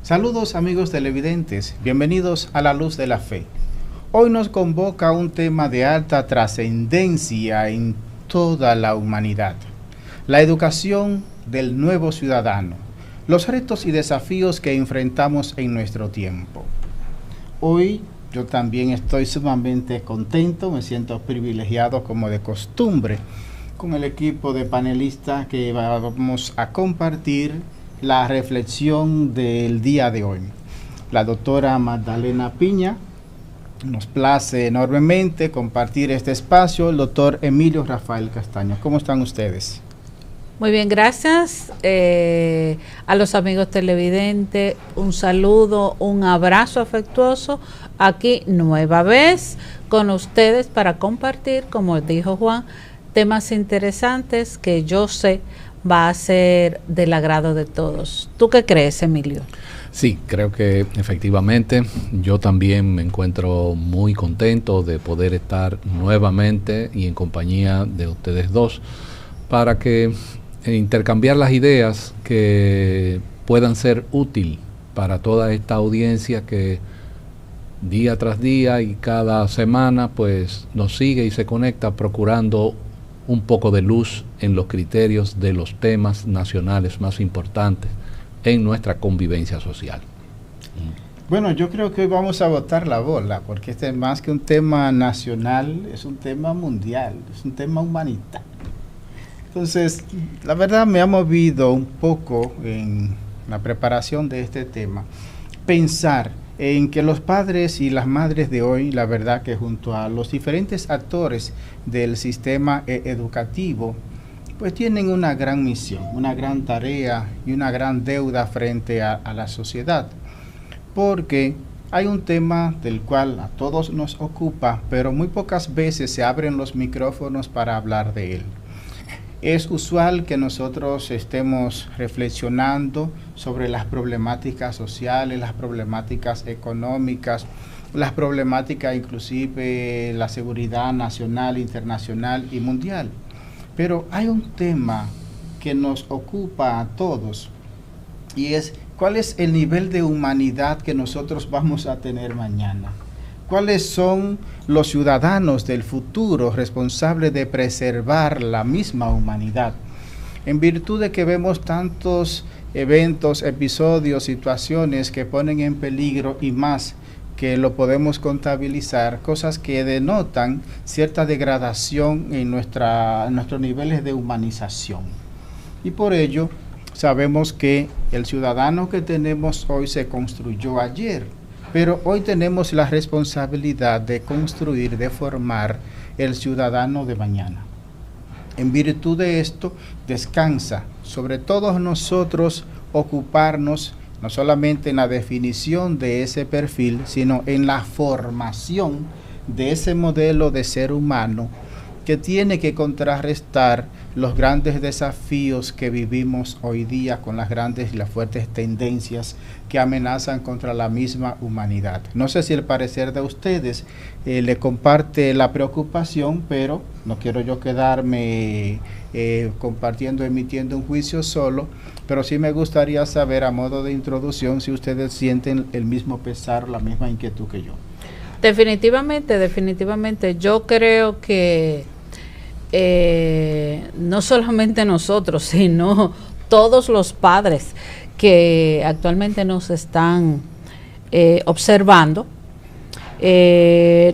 Saludos amigos televidentes, bienvenidos a La Luz de la Fe. Hoy nos convoca un tema de alta trascendencia en toda la humanidad: la educación del nuevo ciudadano, los retos y desafíos que enfrentamos en nuestro tiempo. Hoy yo también estoy sumamente contento, me siento privilegiado como de costumbre con el equipo de panelistas que vamos a compartir la reflexión del día de hoy. La doctora Magdalena Piña, nos place enormemente compartir este espacio, el doctor Emilio Rafael Castaño. ¿Cómo están ustedes? Muy bien, gracias a los amigos televidentes, un saludo, un abrazo afectuoso, aquí nueva vez con ustedes para compartir, como dijo Juan, temas interesantes que yo sé va a ser del agrado de todos. ¿Tú qué crees, Emilio? Sí, creo que efectivamente yo también me encuentro muy contento de poder estar nuevamente y en compañía de ustedes dos para que intercambiar las ideas que puedan ser útil para toda esta audiencia que día tras día y cada semana pues nos sigue y se conecta procurando un poco de luz en los criterios de los temas nacionales más importantes en nuestra convivencia social. Bueno, yo creo que hoy vamos a botar la bola, porque este es más que un tema nacional, es un tema mundial, es un tema humanitario. Entonces, la verdad me ha movido un poco en la preparación de este tema, pensar en que los padres y las madres de hoy, la verdad que junto a los diferentes actores del sistema educativo, pues tienen una gran misión, una gran tarea y una gran deuda frente a la sociedad, porque hay un tema del cual a todos nos ocupa, pero muy pocas veces se abren los micrófonos para hablar de él. Es usual que nosotros estemos reflexionando sobre las problemáticas sociales, las problemáticas económicas, las problemáticas inclusive la seguridad nacional, internacional y mundial. Pero hay un tema que nos ocupa a todos y es ¿cuál es el nivel de humanidad que nosotros vamos a tener mañana? ¿Cuáles son los ciudadanos del futuro responsables de preservar la misma humanidad? En virtud de que vemos tantos eventos, episodios, situaciones que ponen en peligro y más que lo podemos contabilizar, cosas que denotan cierta degradación en nuestros niveles de humanización. Y por ello sabemos que el ciudadano que tenemos hoy se construyó ayer, pero hoy tenemos la responsabilidad de construir, de formar el ciudadano de mañana. En virtud de esto, descansa sobre todos nosotros ocuparnos no solamente en la definición de ese perfil, sino en la formación de ese modelo de ser humano que tiene que contrarrestar los grandes desafíos que vivimos hoy día con las grandes y las fuertes tendencias que amenazan contra la misma humanidad. No sé si el parecer de ustedes le comparte la preocupación, pero no quiero yo quedarme compartiendo, emitiendo un juicio solo, pero sí me gustaría saber a modo de introducción si ustedes sienten el mismo pesar, la misma inquietud que yo. Definitivamente, yo creo que no solamente nosotros, sino todos los padres que actualmente nos están observando,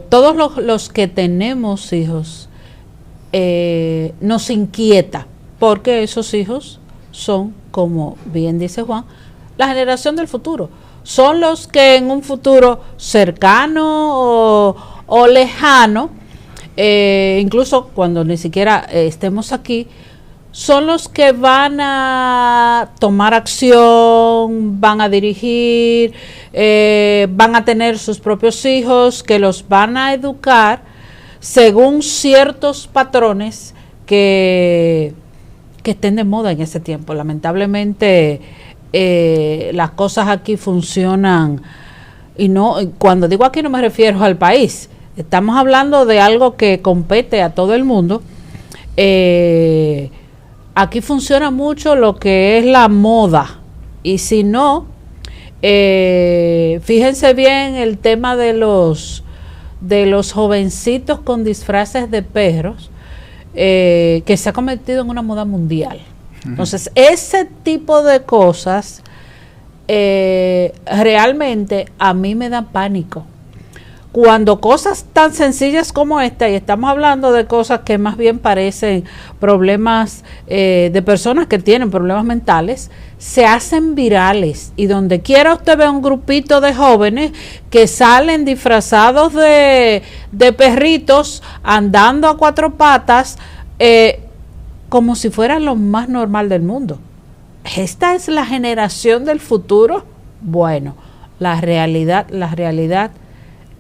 todos los que tenemos hijos, nos inquieta, porque esos hijos son, como bien dice Juan, la generación del futuro. Son los que en un futuro cercano o lejano, incluso cuando ni siquiera estemos aquí, son los que van a tomar acción, van a dirigir, van a tener sus propios hijos, que los van a educar según ciertos patrones que estén de moda en ese tiempo. Lamentablemente las cosas aquí funcionan, y no, cuando digo aquí no me refiero al país, estamos hablando de algo que compete a todo el mundo. Aquí funciona mucho lo que es la moda, y si no, Fíjense bien el tema de los jovencitos con disfraces de perros, que se ha convertido en una moda mundial. Entonces, ese tipo de cosas realmente a mí me da pánico. Cuando cosas tan sencillas como esta, y estamos hablando de cosas que más bien parecen problemas de personas que tienen problemas mentales, se hacen virales, y donde quiera usted ve un grupito de jóvenes que salen disfrazados de perritos, andando a 4 patas, como si fuera lo más normal del mundo. ¿Esta es la generación del futuro? Bueno, la realidad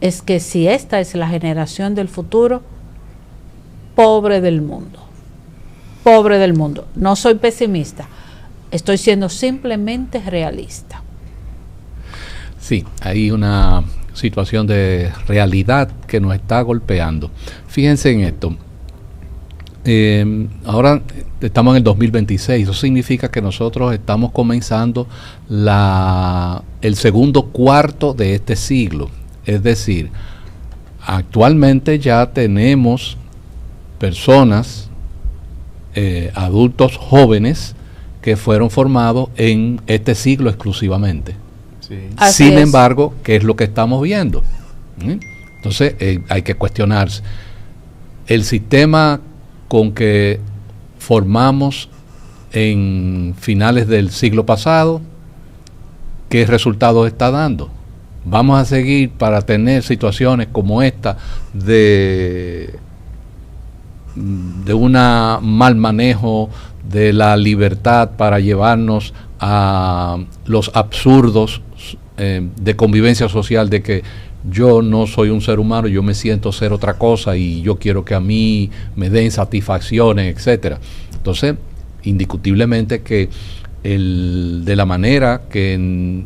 es que si esta es la generación del futuro, pobre del mundo. Pobre del mundo. No soy pesimista, estoy siendo simplemente realista. Sí, hay una situación de realidad que nos está golpeando. Fíjense en esto. Ahora estamos en el 2026, eso significa que nosotros estamos comenzando el segundo cuarto de este siglo. Es decir, actualmente ya tenemos personas, adultos jóvenes, que fueron formados en este siglo exclusivamente. Sí. Sin embargo, ¿qué es lo que estamos viendo? Entonces, hay que cuestionarse. El sistema con que formamos en finales del siglo pasado, ¿qué resultados está dando? Vamos a seguir para tener situaciones como esta de un mal manejo de la libertad para llevarnos a los absurdos de convivencia social, de que yo no soy un ser humano, yo me siento ser otra cosa y yo quiero que a mí me den satisfacciones, etcétera. Entonces, indiscutiblemente que de la manera que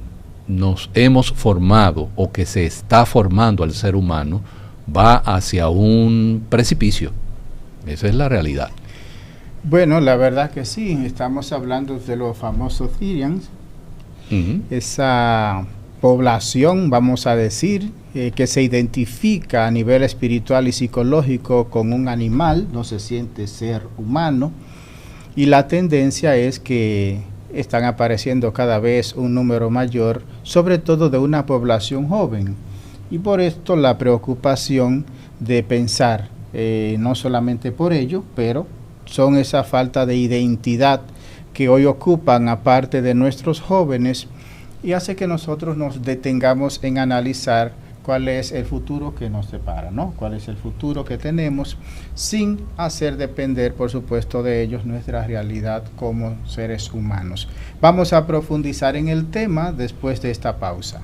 nos hemos formado o que se está formando al ser humano, va hacia un precipicio. Esa es la realidad. Bueno, la verdad que sí, estamos hablando de los famosos Therians, esa población, vamos a decir, que se identifica a nivel espiritual y psicológico con un animal, no se siente ser humano, y la tendencia es que están apareciendo cada vez un número mayor, sobre todo de una población joven, y por esto la preocupación de pensar, no solamente por ello, pero son esa falta de identidad que hoy ocupan a parte de nuestros jóvenes, y hace que nosotros nos detengamos en analizar cuál es el futuro que nos separa, ¿no? Cuál es el futuro que tenemos, sin hacer depender, por supuesto, de ellos nuestra realidad como seres humanos. Vamos a profundizar en el tema después de esta pausa.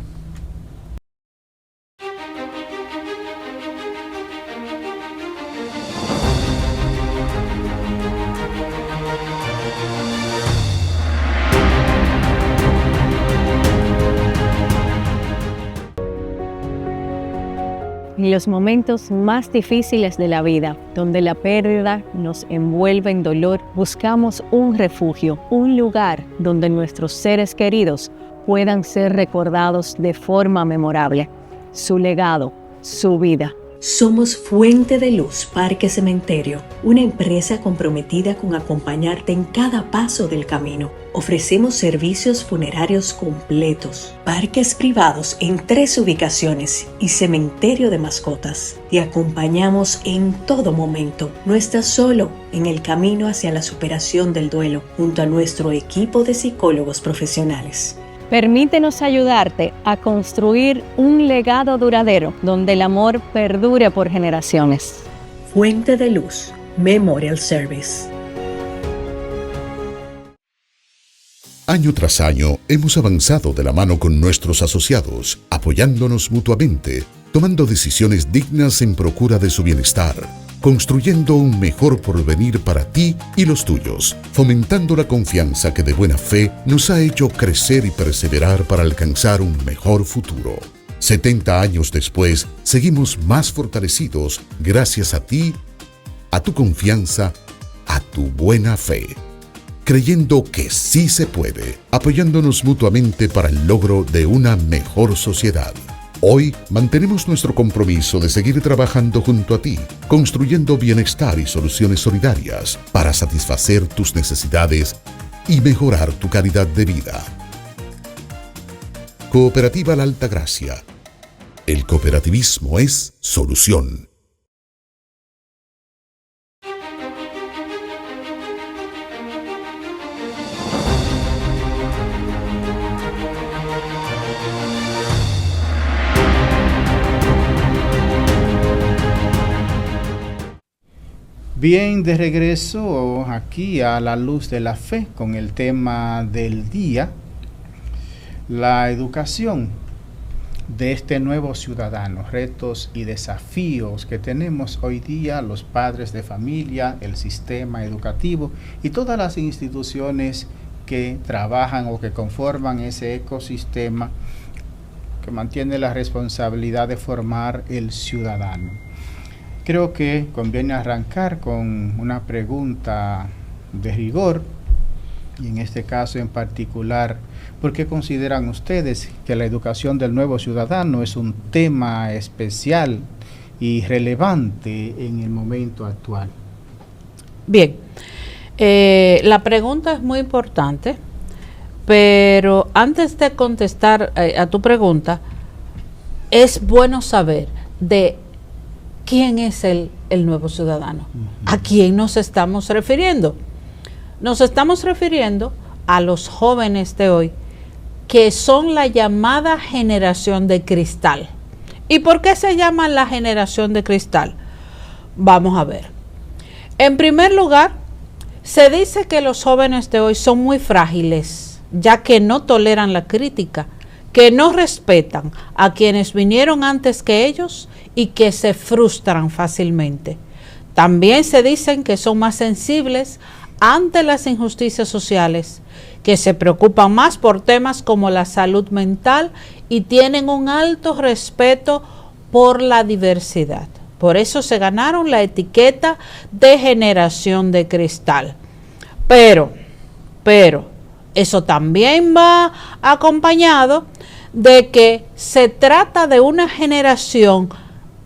En los momentos más difíciles de la vida, donde la pérdida nos envuelve en dolor, buscamos un refugio, un lugar donde nuestros seres queridos puedan ser recordados de forma memorable. Su legado, su vida. Somos Fuente de Luz Parque Cementerio, una empresa comprometida con acompañarte en cada paso del camino. Ofrecemos servicios funerarios completos, parques privados en 3 ubicaciones y cementerio de mascotas. Te acompañamos en todo momento. No estás solo en el camino hacia la superación del duelo, junto a nuestro equipo de psicólogos profesionales. Permítenos ayudarte a construir un legado duradero donde el amor perdure por generaciones. Fuente de Luz Memorial Service. Año tras año hemos avanzado de la mano con nuestros asociados, apoyándonos mutuamente, tomando decisiones dignas en procura de su bienestar, construyendo un mejor porvenir para ti y los tuyos, fomentando la confianza que de buena fe nos ha hecho crecer y perseverar para alcanzar un mejor futuro. 70 años después, seguimos más fortalecidos gracias a ti, a tu confianza, a tu buena fe. creyendo que sí se puede, apoyándonos mutuamente para el logro de una mejor sociedad. Hoy mantenemos nuestro compromiso de seguir trabajando junto a ti, construyendo bienestar y soluciones solidarias para satisfacer tus necesidades y mejorar tu calidad de vida. Cooperativa La Altagracia. El cooperativismo es solución. Bien, de regreso aquí a la luz de la fe con el tema del día, la educación de este nuevo ciudadano, retos y desafíos que tenemos hoy día los padres de familia, el sistema educativo y todas las instituciones que trabajan o que conforman ese ecosistema que mantiene la responsabilidad de formar el ciudadano. Creo que conviene arrancar con una pregunta de rigor, y en este caso en particular, ¿por qué consideran ustedes que la educación del nuevo ciudadano es un tema especial y relevante en el momento actual? Bien, la pregunta es muy importante, pero antes de contestar a tu pregunta, es bueno saber de quién es el nuevo ciudadano. ¿A quién nos estamos refiriendo? Nos estamos refiriendo a los jóvenes de hoy, que son la llamada generación de cristal. ¿Y por qué se llama la generación de cristal? Vamos a ver. En primer lugar, se dice que los jóvenes de hoy son muy frágiles, ya que no toleran la crítica, que no respetan a quienes vinieron antes que ellos y que se frustran fácilmente. También se dicen que son más sensibles ante las injusticias sociales, que se preocupan más por temas como la salud mental y tienen un alto respeto por la diversidad. Por eso se ganaron la etiqueta de generación de cristal. Pero, eso también va acompañado de que se trata de una generación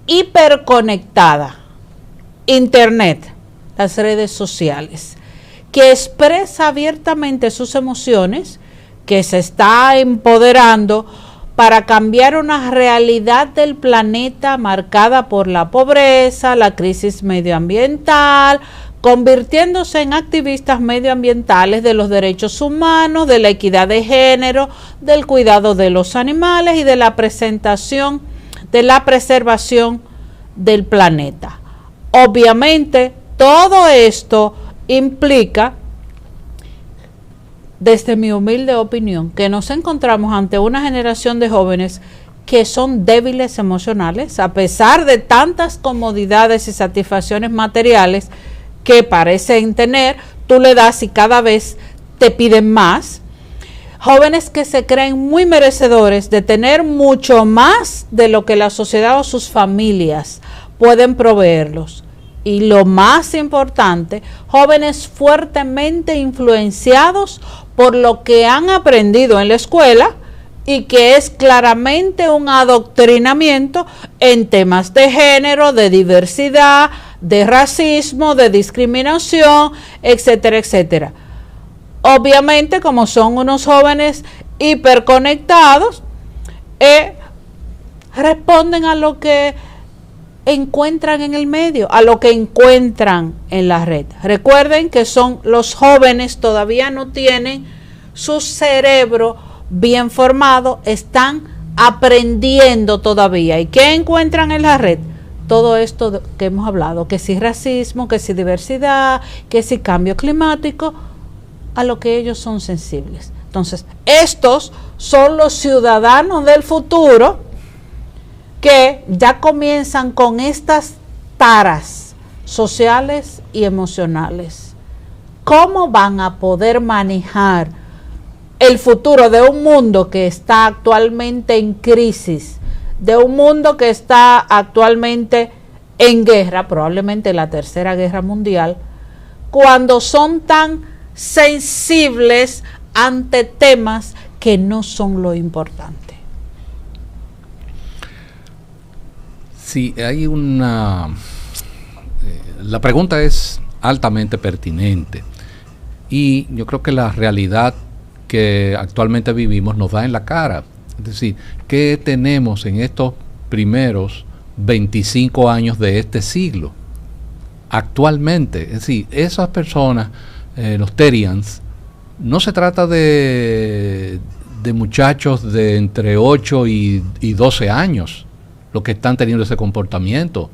hiperconectada, Internet, las redes sociales, que expresa abiertamente sus emociones, que se está empoderando para cambiar una realidad del planeta marcada por la pobreza, la crisis medioambiental, convirtiéndose en activistas medioambientales de los derechos humanos, de la equidad de género, del cuidado de los animales y de la preservación del planeta. Obviamente, todo esto implica, desde mi humilde opinión, que nos encontramos ante una generación de jóvenes que son débiles emocionales, a pesar de tantas comodidades y satisfacciones materiales que parecen tener, tú le das y cada vez te piden más. Jóvenes que se creen muy merecedores de tener mucho más de lo que la sociedad o sus familias pueden proveerlos. Y lo más importante, jóvenes fuertemente influenciados por lo que han aprendido en la escuela y que es claramente un adoctrinamiento en temas de género, de diversidad, de racismo, de discriminación, etcétera, etcétera. Obviamente, como son unos jóvenes hiperconectados, responden a lo que encuentran en el medio, a lo que encuentran en la red. Recuerden que son los jóvenes, todavía no tienen su cerebro bien formado, están aprendiendo todavía. ¿Y qué encuentran en la red? Todo esto que hemos hablado, que si racismo, que si diversidad, que si cambio climático, a lo que ellos son sensibles. Entonces, estos son los ciudadanos del futuro que ya comienzan con estas taras sociales y emocionales. ¿Cómo van a poder manejar el futuro de un mundo que está actualmente en crisis, de un mundo que está actualmente en guerra, probablemente la tercera guerra mundial, cuando son tan sensibles ante temas que no son lo importante. Sí, hay una... la pregunta es altamente pertinente y yo creo que la realidad que actualmente vivimos nos da en la cara. Es decir, ¿qué tenemos en estos primeros 25 años de este siglo? Actualmente, es decir, esas personas, los Terians, no se trata de muchachos de entre 8 y 12 años los que están teniendo ese comportamiento.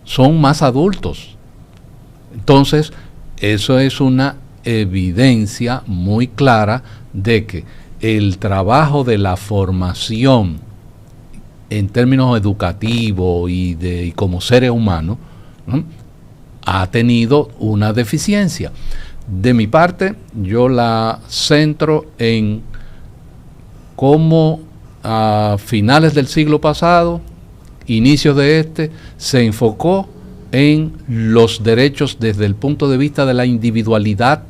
Son más adultos. Entonces, eso es una evidencia muy clara de que el trabajo de la formación en términos educativos y como seres humanos, ¿no?, ha tenido una deficiencia. De mi parte, yo la centro en cómo a finales del siglo pasado, inicios de este, se enfocó en los derechos desde el punto de vista de la individualidad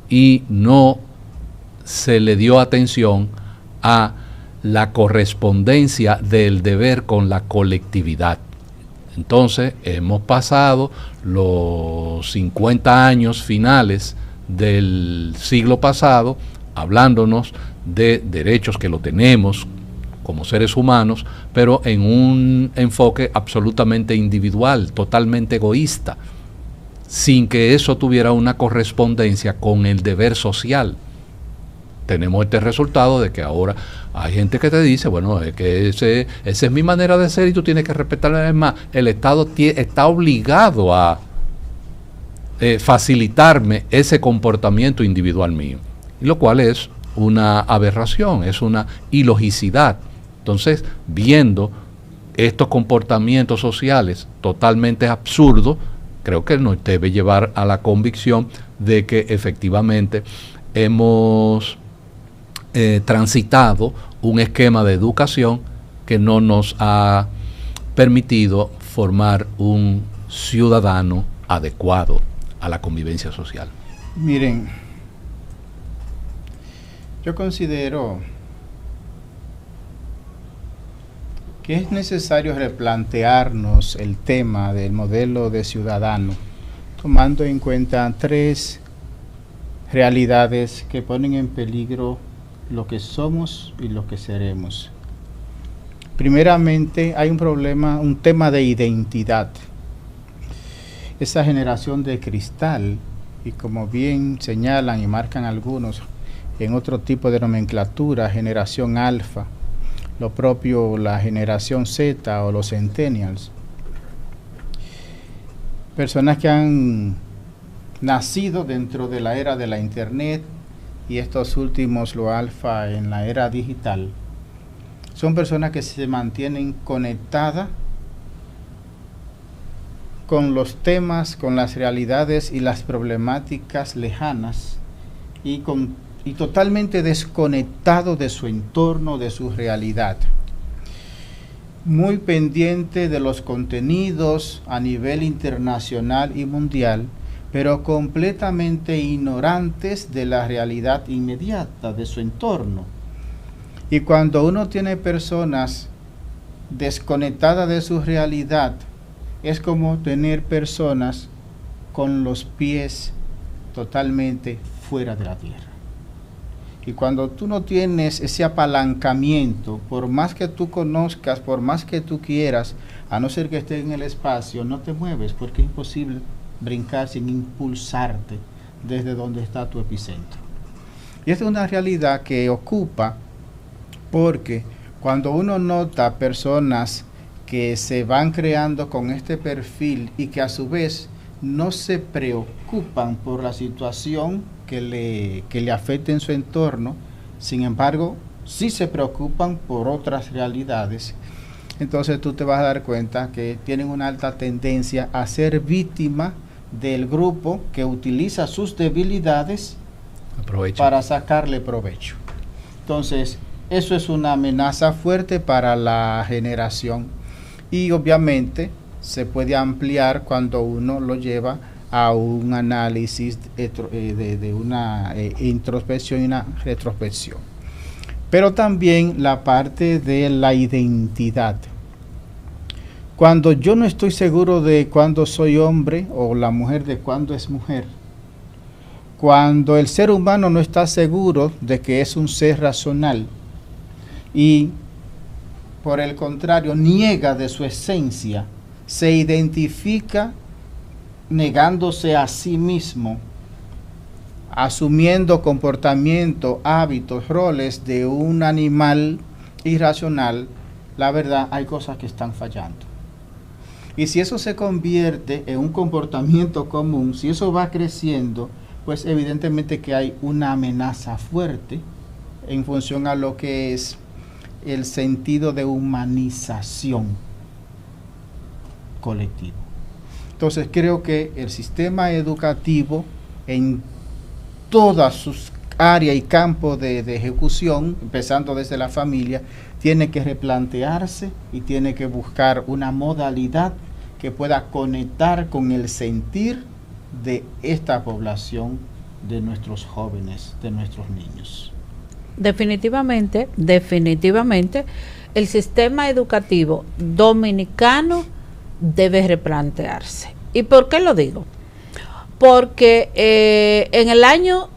y no se le dio atención a la correspondencia del deber con la colectividad. Entonces, hemos pasado los 50 años finales del siglo pasado hablándonos de derechos que lo tenemos como seres humanos, pero en un enfoque absolutamente individual, totalmente egoísta, sin que eso tuviera una correspondencia con el deber social. Tenemos este resultado de que ahora hay gente que te dice, bueno, es que esa es mi manera de ser y tú tienes que respetarla. Además, el Estado está obligado a facilitarme ese comportamiento individual mío, y lo cual es una aberración, es una ilogicidad. Entonces, viendo estos comportamientos sociales totalmente absurdos, creo que nos debe llevar a la convicción de que efectivamente hemos transitado un esquema de educación que no nos ha permitido formar un ciudadano adecuado a la convivencia social. Miren, yo considero que es necesario replantearnos el tema del modelo de ciudadano, tomando en cuenta 3 realidades que ponen en peligro lo que somos y lo que seremos. Primeramente, hay un tema de identidad. Esa generación de cristal, y como bien señalan y marcan algunos en otro tipo de nomenclatura, generación alfa, lo propio la generación Z o los centennials, personas que han nacido dentro de la era de la internet, y estos últimos, lo alfa, en la era digital, son personas que se mantienen conectadas con los temas, con las realidades y las problemáticas lejanas, y totalmente desconectado de su entorno, de su realidad. Muy pendiente de los contenidos a nivel internacional y mundial, pero completamente ignorantes de la realidad inmediata de su entorno. Y cuando uno tiene personas desconectadas de su realidad, es como tener personas con los pies totalmente fuera de la tierra. Y cuando tú no tienes ese apalancamiento, por más que tú conozcas, por más que tú quieras, a no ser que estés en el espacio, no te mueves, porque es imposible brincar sin impulsarte desde donde está tu epicentro. Y esta es una realidad que ocupa, porque cuando uno nota personas que se van creando con este perfil y que a su vez no se preocupan por la situación que le afecte en su entorno, sin embargo, sí se preocupan por otras realidades, entonces tú te vas a dar cuenta que tienen una alta tendencia a ser víctima del grupo que utiliza sus debilidades para sacarle provecho. Entonces, eso es una amenaza fuerte para la generación, y obviamente se puede ampliar cuando uno lo lleva a un análisis de una introspección y una retrospección. Pero también la parte de la identidad. Cuando yo no estoy seguro de cuándo soy hombre o la mujer de cuándo es mujer, cuando el ser humano no está seguro de que es un ser racional y por el contrario niega de su esencia, se identifica negándose a sí mismo, asumiendo comportamiento, hábitos, roles de un animal irracional, la verdad hay cosas que están fallando. Y si eso se convierte en un comportamiento común, si eso va creciendo, pues evidentemente que hay una amenaza fuerte en función a lo que es el sentido de humanización colectivo. Entonces creo que el sistema educativo en todas sus áreas y campos de ejecución, empezando desde la familia, tiene que replantearse y tiene que buscar una modalidad que pueda conectar con el sentir de esta población, de nuestros jóvenes, de nuestros niños. Definitivamente, el sistema educativo dominicano debe replantearse. ¿Y por qué lo digo? Porque en el año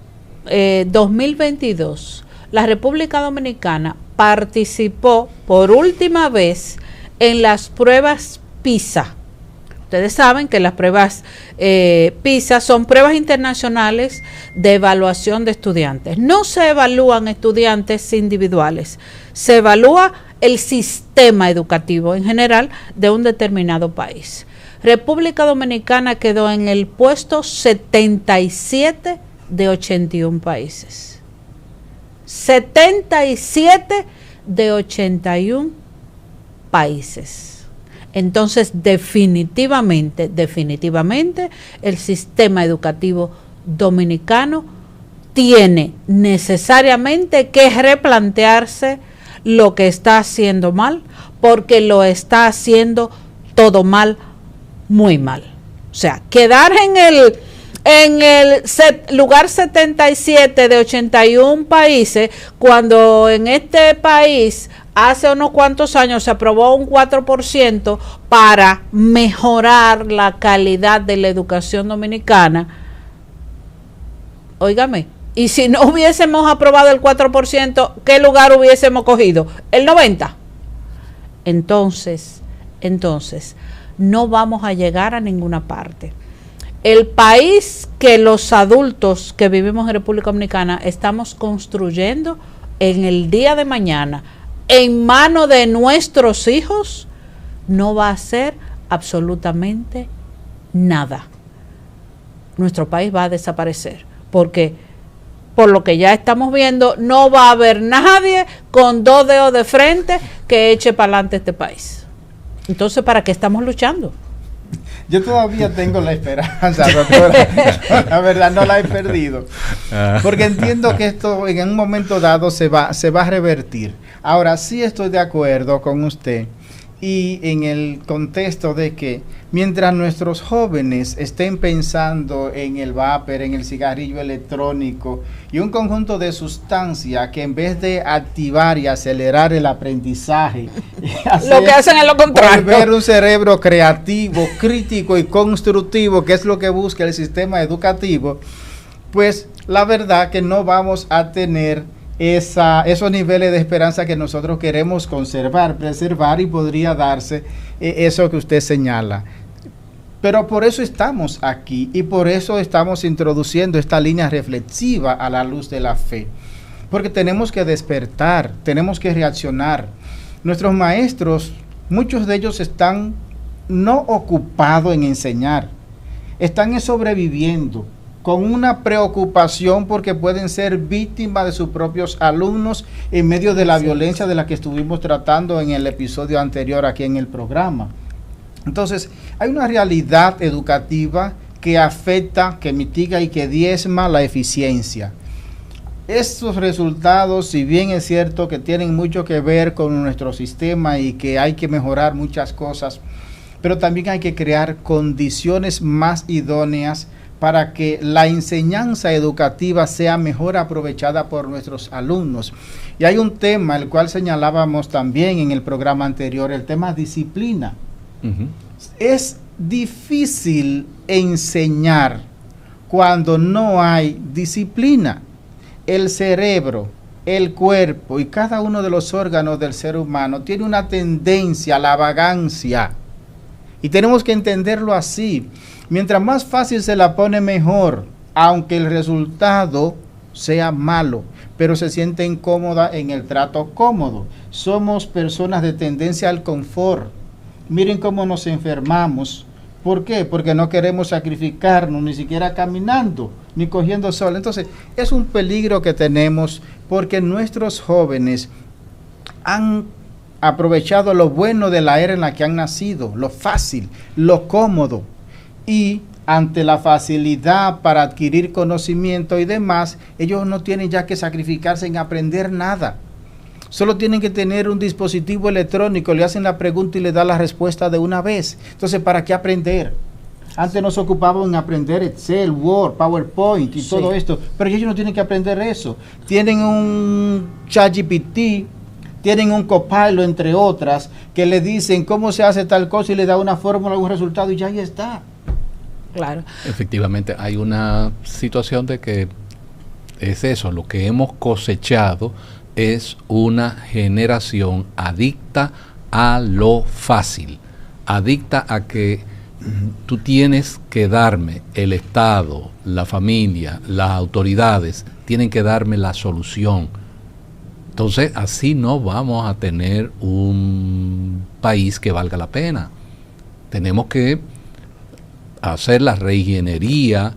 2022, la República Dominicana participó por última vez en las pruebas PISA. Ustedes saben que las pruebas PISA son pruebas internacionales de evaluación de estudiantes. No se evalúan estudiantes individuales, se evalúa el sistema educativo en general de un determinado país. República Dominicana quedó en el puesto 77 de 81 países. 77 de 81 países. Entonces, definitivamente, el sistema educativo dominicano tiene necesariamente que replantearse lo que está haciendo mal, porque lo está haciendo todo mal, muy mal. O sea, quedar en el lugar 77 de 81 países, cuando en este país hace unos cuantos años se aprobó un 4% para mejorar la calidad de la educación dominicana. Óigame, y si no hubiésemos aprobado el 4%, ¿qué lugar hubiésemos cogido? ¿El 90%? Entonces, no vamos a llegar a ninguna parte. El país que los adultos que vivimos en República Dominicana estamos construyendo en el día de mañana, en manos de nuestros hijos, no va a ser absolutamente nada. Nuestro país va a desaparecer, porque por lo que ya estamos viendo, no va a haber nadie con 2 dedos de frente que eche para adelante este país. Entonces, ¿para qué estamos luchando? Yo todavía tengo la esperanza, doctora. La verdad, no la he perdido. Porque entiendo que esto en un momento dado se va a revertir. Ahora, sí estoy de acuerdo con usted y en el contexto de que mientras nuestros jóvenes estén pensando en el vapor, en el cigarrillo electrónico y un conjunto de sustancias que en vez de activar y acelerar el aprendizaje, lo que hacen es lo contrario. Volver un cerebro creativo, crítico y constructivo, que es lo que busca el sistema educativo, pues la verdad que no vamos a tener esos niveles de esperanza que nosotros queremos conservar, preservar, y podría darse eso que usted señala. Pero por eso estamos aquí y por eso estamos introduciendo esta línea reflexiva a la luz de la fe. Porque tenemos que despertar, tenemos que reaccionar. Nuestros maestros, muchos de ellos están no ocupados en enseñar, están sobreviviendo, con una preocupación porque pueden ser víctimas de sus propios alumnos en medio de la violencia de la que estuvimos tratando en el episodio anterior aquí en el programa. Entonces, hay una realidad educativa que afecta, que mitiga y que diezma la eficiencia. Estos resultados, si bien es cierto que tienen mucho que ver con nuestro sistema y que hay que mejorar muchas cosas, pero también hay que crear condiciones más idóneas para que la enseñanza educativa sea mejor aprovechada por nuestros alumnos. Y hay un tema, el cual señalábamos también en el programa anterior, el tema disciplina. Es difícil enseñar cuando no hay disciplina. El cerebro, el cuerpo y cada uno de los órganos del ser humano tiene una tendencia a la vagancia. Y tenemos que entenderlo así. Mientras más fácil se la pone, mejor, aunque el resultado sea malo, pero se sienten cómodas en el trato cómodo. Somos personas de tendencia al confort. Miren cómo nos enfermamos. ¿Por qué? Porque no queremos sacrificarnos, ni siquiera caminando, ni cogiendo sol. Entonces, es un peligro que tenemos porque nuestros jóvenes han aprovechado lo bueno de la era en la que han nacido, lo fácil, lo cómodo. Y ante la facilidad para adquirir conocimiento y demás, ellos no tienen ya que sacrificarse en aprender nada. Solo tienen que tener un dispositivo electrónico, le hacen la pregunta y le da la respuesta de una vez. Entonces, ¿para qué aprender? Antes nos ocupaban en aprender Excel, Word, PowerPoint y todo esto, pero ellos no tienen que aprender eso. Tienen un ChatGPT, tienen un Copilot, entre otras, que le dicen cómo se hace tal cosa y le da una fórmula, un resultado y ya ahí está. Claro. Efectivamente, hay una situación de que es eso, lo que hemos cosechado es una generación adicta a lo fácil, adicta a que tú tienes que darme, el Estado, la familia, las autoridades, tienen que darme la solución. Entonces, así no vamos a tener un país que valga la pena. Tenemos que hacer la reingeniería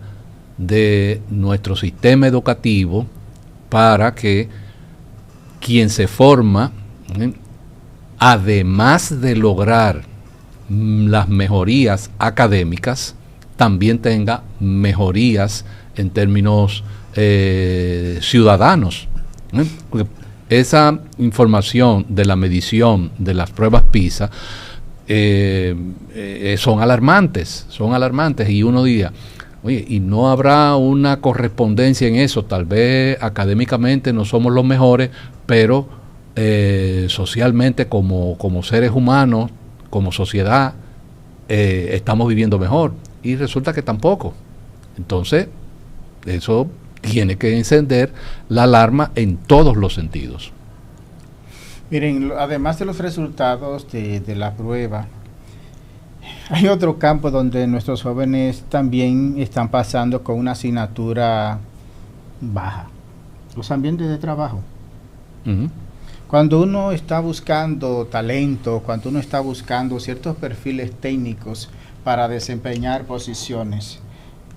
de nuestro sistema educativo para que quien se forma, además de lograr las mejorías académicas, también tenga mejorías en términos ciudadanos. Porque esa información de la medición de las pruebas PISA son alarmantes y uno diría, oye, ¿y no habrá una correspondencia en eso? Tal vez académicamente no somos los mejores, pero socialmente como seres humanos, como sociedad, estamos viviendo mejor. Y resulta que tampoco. Entonces, eso tiene que encender la alarma en todos los sentidos. Miren, además de los resultados de la prueba, hay otro campo donde nuestros jóvenes también están pasando con una asignatura baja, los ambientes de trabajo. Cuando uno está buscando talento, cuando uno está buscando ciertos perfiles técnicos para desempeñar posiciones,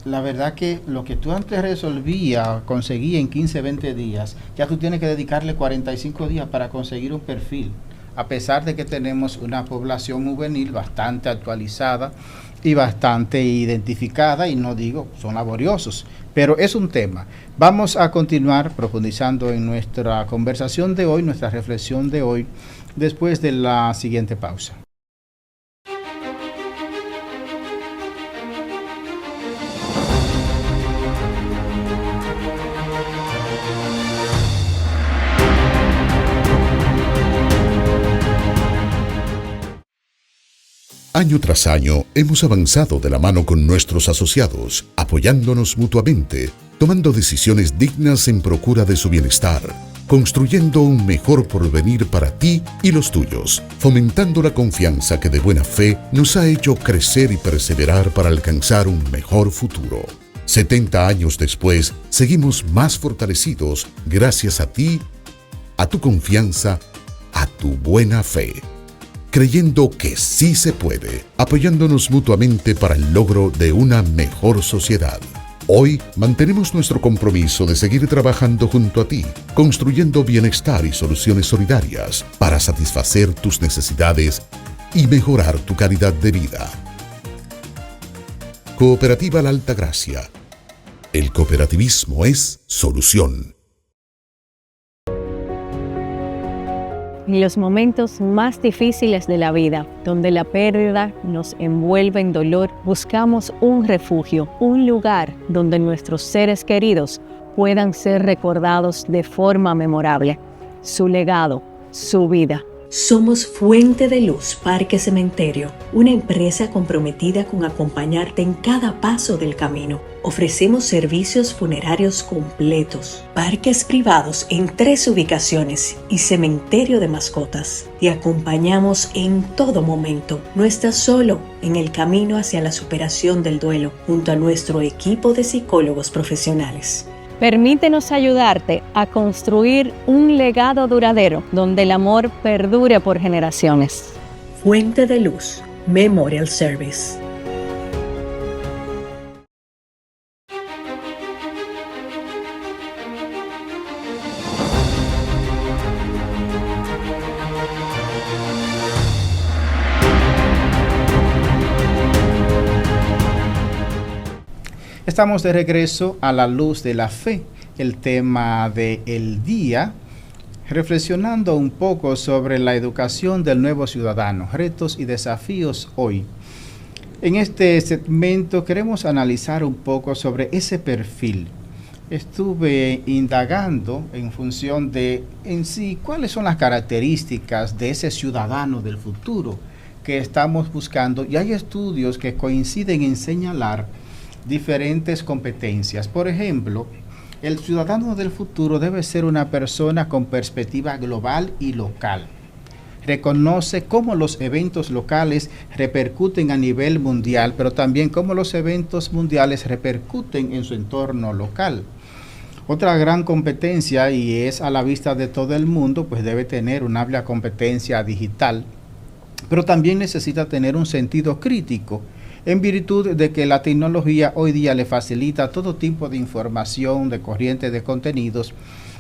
la verdad que lo que tú antes conseguías en 15, 20 días, ya tú tienes que dedicarle 45 días para conseguir un perfil, a pesar de que tenemos una población juvenil bastante actualizada y bastante identificada, y no digo, son laboriosos, pero es un tema. Vamos a continuar profundizando en nuestra conversación de hoy, nuestra reflexión de hoy, después de la siguiente pausa. Año tras año hemos avanzado de la mano con nuestros asociados, apoyándonos mutuamente, tomando decisiones dignas en procura de su bienestar, construyendo un mejor porvenir para ti y los tuyos, fomentando la confianza que de buena fe nos ha hecho crecer y perseverar para alcanzar un mejor futuro. 70 años después, seguimos más fortalecidos gracias a ti, a tu confianza, a tu buena fe. Creyendo que sí se puede, apoyándonos mutuamente para el logro de una mejor sociedad. Hoy mantenemos nuestro compromiso de seguir trabajando junto a ti, construyendo bienestar y soluciones solidarias para satisfacer tus necesidades y mejorar tu calidad de vida. Cooperativa La Altagracia. El cooperativismo es solución. En los momentos más difíciles de la vida, donde la pérdida nos envuelve en dolor, buscamos un refugio, un lugar donde nuestros seres queridos puedan ser recordados de forma memorable. Su legado, su vida. Somos Fuente de Luz Parque Cementerio, una empresa comprometida con acompañarte en cada paso del camino. Ofrecemos servicios funerarios completos, parques privados en 3 ubicaciones y cementerio de mascotas. Te acompañamos en todo momento. No estás solo en el camino hacia la superación del duelo, junto a nuestro equipo de psicólogos profesionales. Permítenos ayudarte a construir un legado duradero donde el amor perdure por generaciones. Fuente de Luz Memorial Service. Estamos de regreso a la luz de la fe, el tema del día, reflexionando un poco sobre la educación del nuevo ciudadano, retos y desafíos hoy. En este segmento queremos analizar un poco sobre ese perfil. Estuve indagando en función de en sí cuáles son las características de ese ciudadano del futuro que estamos buscando, y hay estudios que coinciden en señalar diferentes competencias. Por ejemplo, el ciudadano del futuro debe ser una persona con perspectiva global y local. Reconoce cómo los eventos locales repercuten a nivel mundial, pero también cómo los eventos mundiales repercuten en su entorno local. Otra gran competencia, y es a la vista de todo el mundo, pues debe tener una amplia competencia digital, pero también necesita tener un sentido crítico, en virtud de que la tecnología hoy día le facilita todo tipo de información, de corriente de contenidos,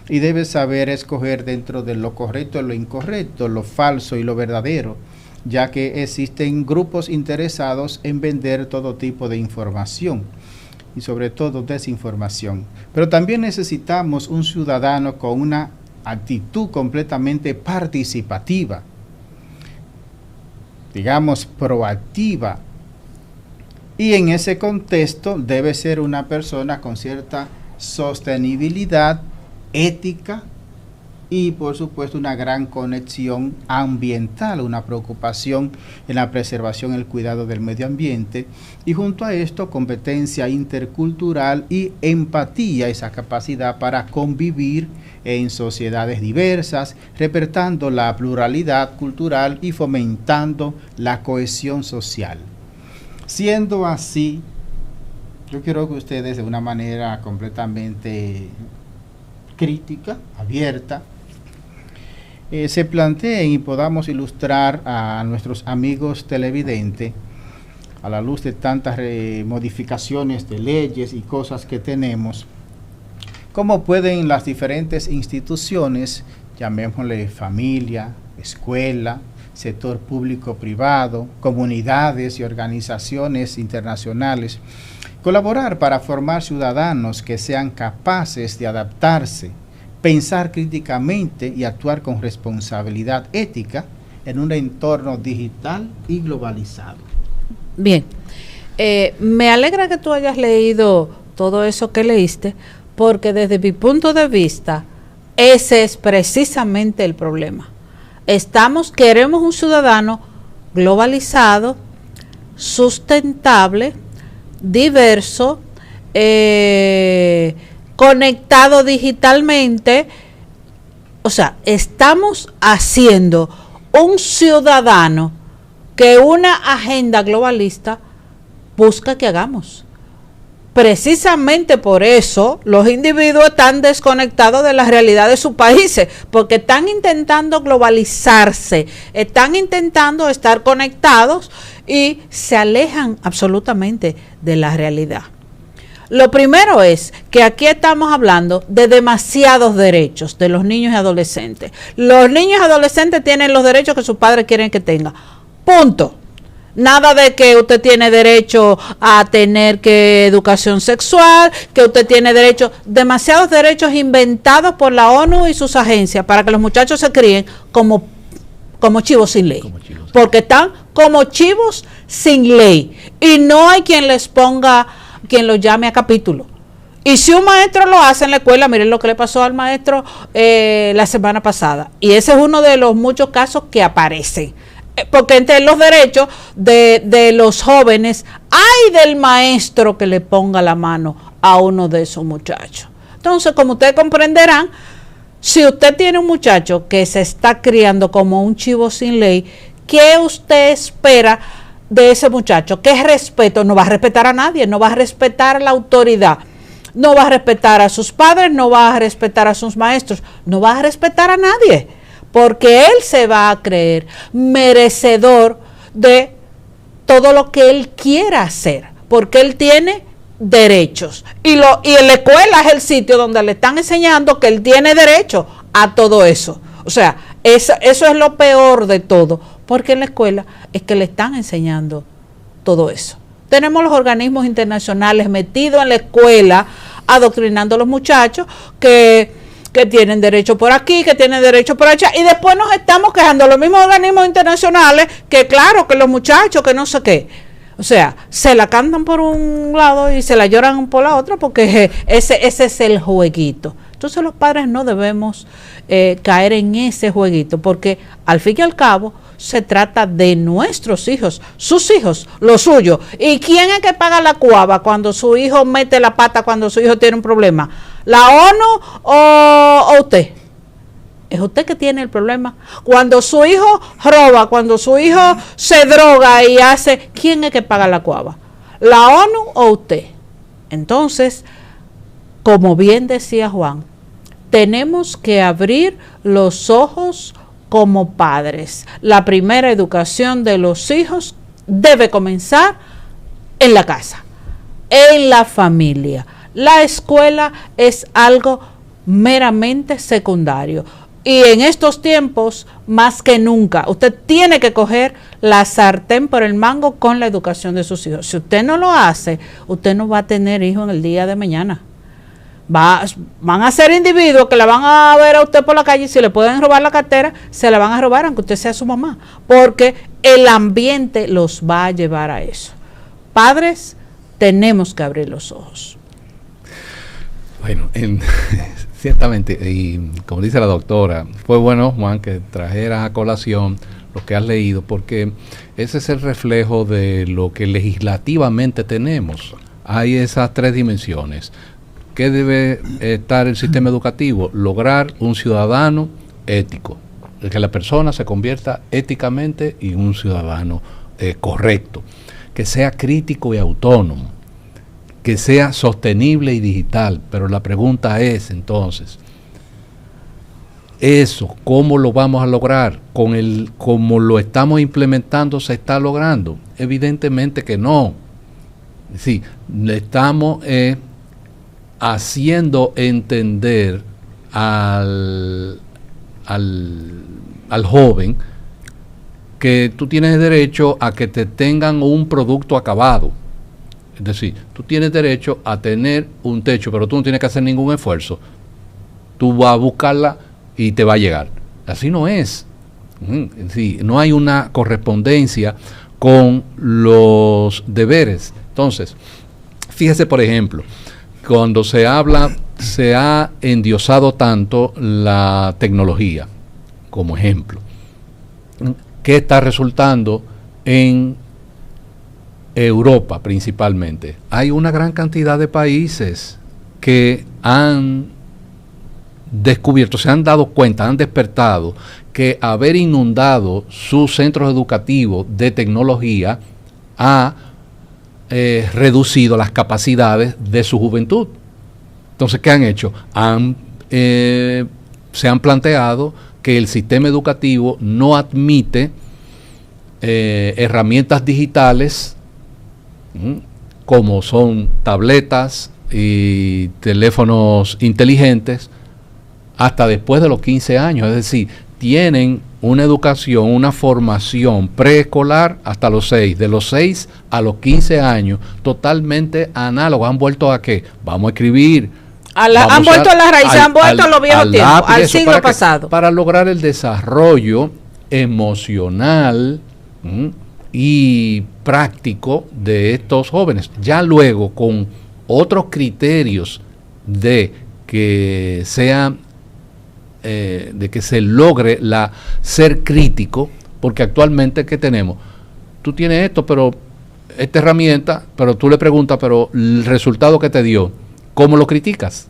y debe saber escoger dentro de lo correcto y lo incorrecto, lo falso y lo verdadero, ya que existen grupos interesados en vender todo tipo de información y sobre todo desinformación. Pero también necesitamos un ciudadano con una actitud completamente participativa, digamos proactiva. Y en ese contexto debe ser una persona con cierta sostenibilidad, ética y por supuesto una gran conexión ambiental, una preocupación en la preservación y el cuidado del medio ambiente, y junto a esto competencia intercultural y empatía, esa capacidad para convivir en sociedades diversas, respetando la pluralidad cultural y fomentando la cohesión social. Siendo así, yo quiero que ustedes de una manera completamente crítica, abierta, se planteen y podamos ilustrar a nuestros amigos televidentes, a la luz de tantas modificaciones de leyes y cosas que tenemos, cómo pueden las diferentes instituciones, llamémosle familia, escuela, sector público-privado, comunidades y organizaciones internacionales, colaborar para formar ciudadanos que sean capaces de adaptarse, pensar críticamente y actuar con responsabilidad ética en un entorno digital y globalizado. Bien, me alegra que tú hayas leído todo eso que leíste, porque desde mi punto de vista, ese es precisamente el problema. Queremos un ciudadano globalizado, sustentable, diverso, conectado digitalmente. O sea, estamos haciendo un ciudadano que una agenda globalista busca que hagamos. Precisamente por eso los individuos están desconectados de la realidad de sus países, porque están intentando globalizarse, están intentando estar conectados y se alejan absolutamente de la realidad. Lo primero es que aquí estamos hablando de demasiados derechos de los niños y adolescentes. Los niños y adolescentes tienen los derechos que sus padres quieren que tengan. Punto. Nada de que usted tiene derecho a tener que educación sexual, que usted tiene derecho, demasiados derechos inventados por la ONU y sus agencias para que los muchachos se críen como como chivos sin ley. Como chivos. Porque están como chivos sin ley. Y no hay quien les ponga, quien los llame a capítulo. Y si un maestro lo hace en la escuela, miren lo que le pasó al maestro la semana pasada. Y ese es uno de los muchos casos que aparecen. Porque entre los derechos de los jóvenes, hay del maestro que le ponga la mano a uno de esos muchachos. Entonces, como ustedes comprenderán, si usted tiene un muchacho que se está criando como un chivo sin ley, ¿qué usted espera de ese muchacho? ¿Qué respeto? No va a respetar a nadie, no va a respetar a la autoridad. No va a respetar a sus padres, no va a respetar a sus maestros, no va a respetar a nadie, porque él se va a creer merecedor de todo lo que él quiera hacer, porque él tiene derechos. Y en la escuela es el sitio donde le están enseñando que él tiene derecho a todo eso. O sea, eso es lo peor de todo, porque en la escuela es que le están enseñando todo eso. Tenemos los organismos internacionales metidos en la escuela, adoctrinando a los muchachos que tienen derecho por aquí, que tienen derecho por allá, y después nos estamos quejando los mismos organismos internacionales que claro, que los muchachos, que no sé qué. O sea, se la cantan por un lado y se la lloran por la otra, porque ese es el jueguito. Entonces los padres no debemos caer en ese jueguito, porque al fin y al cabo se trata de nuestros hijos, sus hijos, los suyos. ¿Y quién es que paga la cuava cuando su hijo mete la pata, cuando su hijo tiene un problema? ¿La ONU o usted? Es usted que tiene el problema. Cuando su hijo roba, cuando su hijo se droga y hace, ¿quién es que paga la cuava? ¿La ONU o usted? Entonces, como bien decía Juan, tenemos que abrir los ojos como padres. La primera educación de los hijos debe comenzar en la casa, en la familia. La escuela es algo meramente secundario. Y en estos tiempos, más que nunca, usted tiene que coger la sartén por el mango con la educación de sus hijos. Si usted no lo hace, usted no va a tener hijos en el día de mañana. Van a ser individuos que la van a ver a usted por la calle y si le pueden robar la cartera, se la van a robar aunque usted sea su mamá, porque el ambiente los va a llevar a eso. Padres, tenemos que abrir los ojos. Bueno, ciertamente, y como dice la doctora, fue bueno, Juan, que trajeras a colación lo que has leído, porque ese es el reflejo de lo que legislativamente tenemos. Hay esas tres dimensiones. ¿Qué debe estar el sistema educativo? Lograr un ciudadano ético, que la persona se convierta éticamente en un ciudadano correcto, que sea crítico y autónomo, que sea sostenible y digital. Pero la pregunta es entonces, ¿eso cómo lo vamos a lograr? ¿Cómo lo estamos implementando se está logrando? Evidentemente que no. Sí, le estamos haciendo entender al joven que tú tienes derecho a que te tengan un producto acabado. Es decir, tú tienes derecho a tener un techo, pero tú no tienes que hacer ningún esfuerzo. Tú vas a buscarla y te va a llegar. Así no es. Sí, no hay una correspondencia con los deberes. Entonces, fíjese, por ejemplo, cuando se ha endiosado tanto la tecnología, como ejemplo. ¿Qué está resultando en Europa principalmente? Hay una gran cantidad de países que han descubierto, se han dado cuenta, han despertado que haber inundado sus centros educativos de tecnología ha reducido las capacidades de su juventud. Entonces, ¿qué han hecho? Se han planteado que el sistema educativo no admite herramientas digitales como son tabletas y teléfonos inteligentes hasta después de los 15 años. Es decir, tienen una educación, una formación preescolar hasta los 6, de los 6 a los 15 años, totalmente análogo. ¿Han vuelto a qué? Vamos a escribir. Han vuelto a las raíces, han vuelto a los viejos tiempos, al siglo pasado. Para lograr el desarrollo emocional y práctico de estos jóvenes. Ya luego, con otros criterios de que sea de que se logre ser crítico, porque actualmente ¿qué tenemos? Tú tienes esto, pero esta herramienta, pero tú le preguntas, pero el resultado que te dio, ¿cómo lo criticas?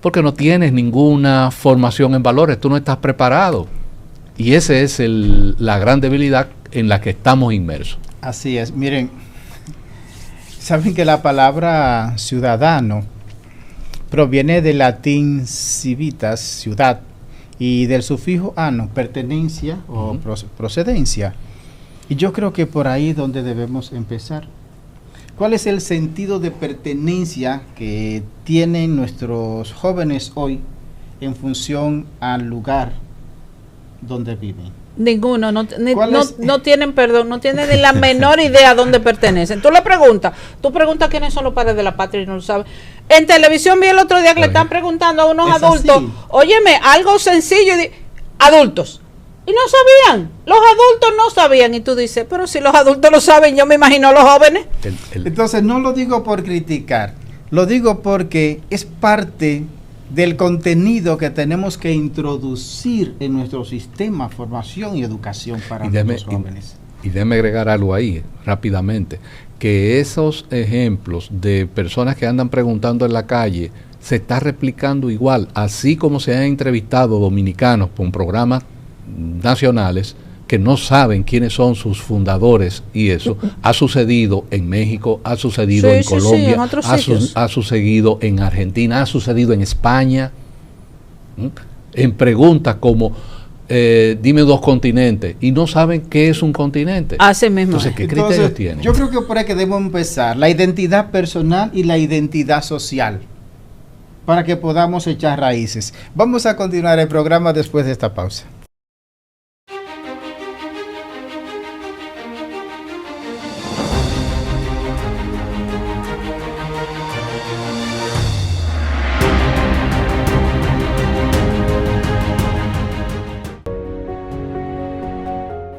Porque no tienes ninguna formación en valores, tú no estás preparado. Y esa es la gran debilidad en la que estamos inmersos. Así es. Miren, saben que la palabra ciudadano proviene del latín civitas, ciudad, y del sufijo ano, pertenencia o procedencia. Y yo creo que por ahí es donde debemos empezar. ¿Cuál es el sentido de pertenencia que tienen nuestros jóvenes hoy en función al lugar donde viven? Ninguno, no tienen, perdón, no tienen ni la menor idea a dónde pertenecen. Tú preguntas quiénes son los padres de la patria y no lo sabes. En televisión vi el otro día que le están preguntando a unos adultos, óyeme, algo sencillo, adultos, y no sabían, los adultos no sabían, y tú dices, pero si los adultos lo saben, yo me imagino los jóvenes. Entonces no lo digo por criticar, lo digo porque es parte del contenido que tenemos que introducir en nuestro sistema, formación y educación para los jóvenes. Y déjeme agregar algo ahí rápidamente, que esos ejemplos de personas que andan preguntando en la calle se está replicando igual, así como se han entrevistado dominicanos con programas nacionales que no saben quiénes son sus fundadores, y eso ha sucedido en México, ha sucedido en Colombia, ha sucedido en Argentina, ha sucedido en España, en preguntas como dime 2 continentes, y no saben qué es un continente. Así mismo. Entonces, ¿qué criterios tienen? Yo creo que por ahí que debemos empezar, la identidad personal y la identidad social, para que podamos echar raíces. Vamos a continuar el programa después de esta pausa.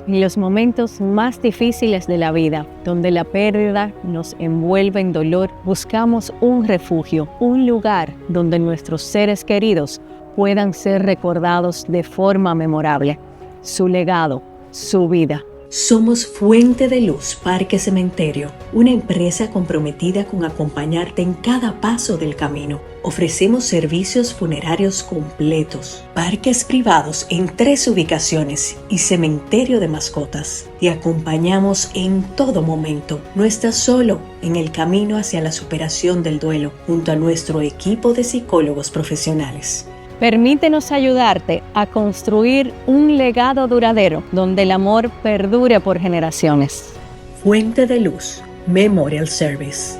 En los momentos más difíciles de la vida, donde la pérdida nos envuelve en dolor, buscamos un refugio, un lugar donde nuestros seres queridos puedan ser recordados de forma memorable. Su legado, su vida. Somos Fuente de Luz Parque Cementerio, una empresa comprometida con acompañarte en cada paso del camino. Ofrecemos servicios funerarios completos, parques privados en 3 ubicaciones y cementerio de mascotas. Te acompañamos en todo momento. No estás solo en el camino hacia la superación del duelo, junto a nuestro equipo de psicólogos profesionales. Permítenos ayudarte a construir un legado duradero donde el amor perdure por generaciones. Fuente de Luz Memorial Service.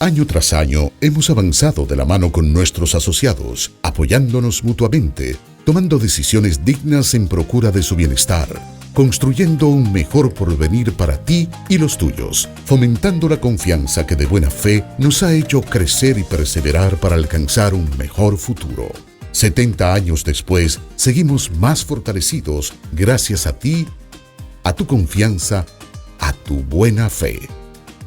Año tras año hemos avanzado de la mano con nuestros asociados, apoyándonos mutuamente, tomando decisiones dignas en procura de su bienestar, construyendo un mejor porvenir para ti y los tuyos, fomentando la confianza que de buena fe nos ha hecho crecer y perseverar para alcanzar un mejor futuro. 70 años después, seguimos más fortalecidos gracias a ti, a tu confianza, a tu buena fe.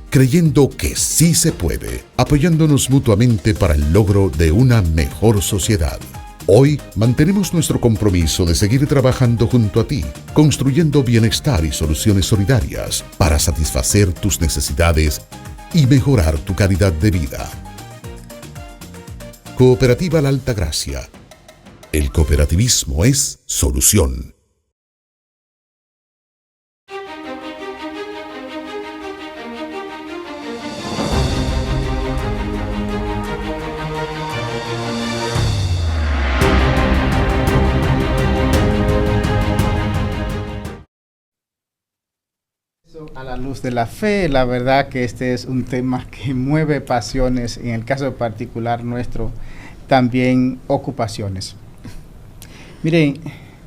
Creyendo que sí se puede, apoyándonos mutuamente para el logro de una mejor sociedad. Hoy mantenemos nuestro compromiso de seguir trabajando junto a ti, construyendo bienestar y soluciones solidarias para satisfacer tus necesidades y mejorar tu calidad de vida. Cooperativa La Altagracia. El cooperativismo es solución. A la luz de la fe, la verdad que este es un tema que mueve pasiones, en el caso particular nuestro, también ocupaciones. Miren,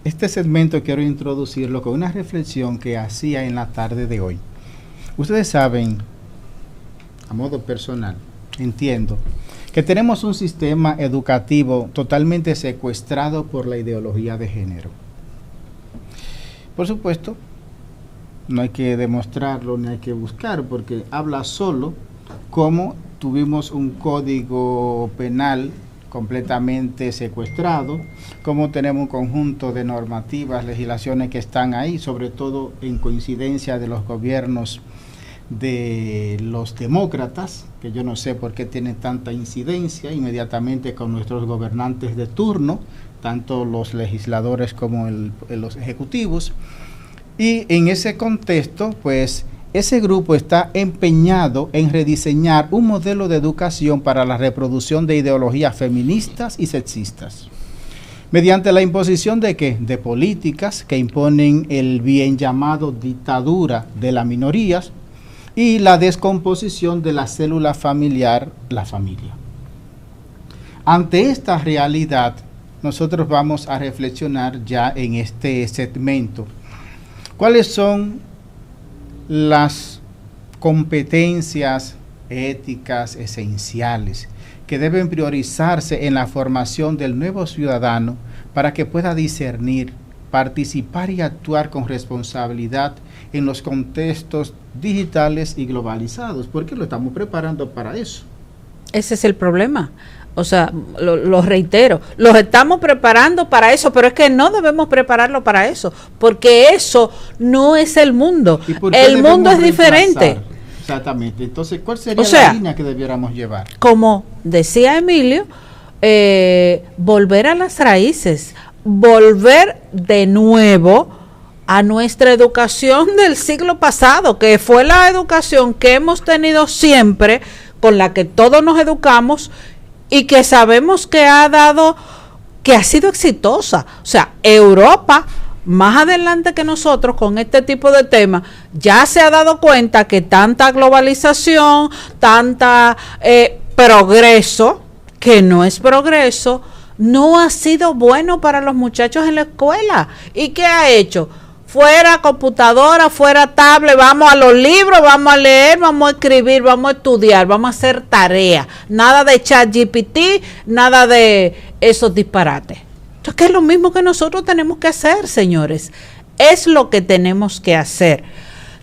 este segmento quiero introducirlo con una reflexión que hacía en la tarde de hoy. Ustedes saben, a modo personal, entiendo que tenemos un sistema educativo totalmente secuestrado por la ideología de género. Por supuesto, no hay que demostrarlo ni hay que buscar, porque habla solo cómo tuvimos un código penal completamente secuestrado, cómo tenemos un conjunto de normativas, legislaciones que están ahí, sobre todo en coincidencia de los gobiernos de los demócratas, que yo no sé por qué tienen tanta incidencia inmediatamente con nuestros gobernantes de turno, tanto los legisladores como los ejecutivos. Y en ese contexto, pues, ese grupo está empeñado en rediseñar un modelo de educación para la reproducción de ideologías feministas y sexistas, mediante la imposición de ¿qué? De políticas que imponen el bien llamado dictadura de las minorías y la descomposición de la célula familiar, la familia. Ante esta realidad, nosotros vamos a reflexionar ya en este segmento. ¿Cuáles son las competencias éticas esenciales que deben priorizarse en la formación del nuevo ciudadano para que pueda discernir, participar y actuar con responsabilidad en los contextos digitales y globalizados? Porque lo estamos preparando para eso. Ese es el problema. O sea, lo reitero, los estamos preparando para eso, pero es que no debemos prepararlo para eso, porque eso no es el mundo. El mundo es diferente. Exactamente. Entonces, ¿cuál sería la línea que debiéramos llevar? Como decía Emilio, volver a las raíces, volver de nuevo a nuestra educación del siglo pasado, que fue la educación que hemos tenido siempre, con la que todos nos educamos, y que sabemos que ha sido exitosa. O sea, Europa, más adelante que nosotros con este tipo de temas, ya se ha dado cuenta que tanta globalización, tanta progreso, que no es progreso, no ha sido bueno para los muchachos en la escuela. ¿Y qué ha hecho? Fuera computadora, fuera tablet, vamos a los libros, vamos a leer, vamos a escribir, vamos a estudiar, vamos a hacer tarea. Nada de ChatGPT, nada de esos disparates. Entonces, que es lo mismo que nosotros tenemos que hacer, señores. Es lo que tenemos que hacer.